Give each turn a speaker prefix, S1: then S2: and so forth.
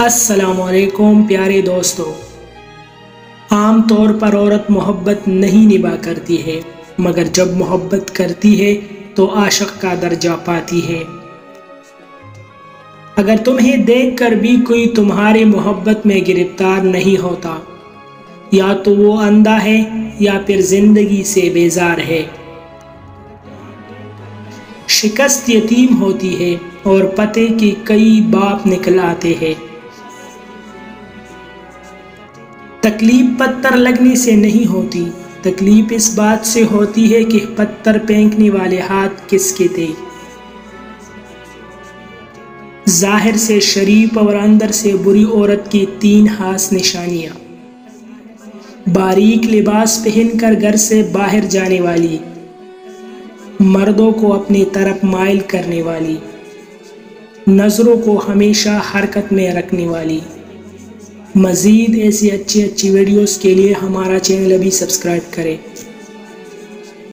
S1: السلام علیکم پیارے دوستو، عام طور پر عورت محبت نہیں نبھا کرتی ہے، مگر جب محبت کرتی ہے تو عاشق کا درجہ پاتی ہے۔ اگر تمہیں دیکھ کر بھی کوئی تمہاری محبت میں گرفتار نہیں ہوتا، یا تو وہ اندھا ہے یا پھر زندگی سے بیزار ہے۔ شکست یتیم ہوتی ہے اور پتے کے کئی باپ نکل آتے ہیں۔ تکلیف پتھر لگنے سے نہیں ہوتی، تکلیف اس بات سے ہوتی ہے کہ پتھر پھینکنے والے ہاتھ کس کے تھے۔ ظاہر سے شریف اور اندر سے بری عورت کی 3 خاص نشانیاں: باریک لباس پہن کر گھر سے باہر جانے والی، مردوں کو اپنی طرف مائل کرنے والی، نظروں کو ہمیشہ حرکت میں رکھنے والی۔ مزید ایسی اچھی ویڈیوز کے لیے ہمارا چینل ابھی سبسکرائب کریں۔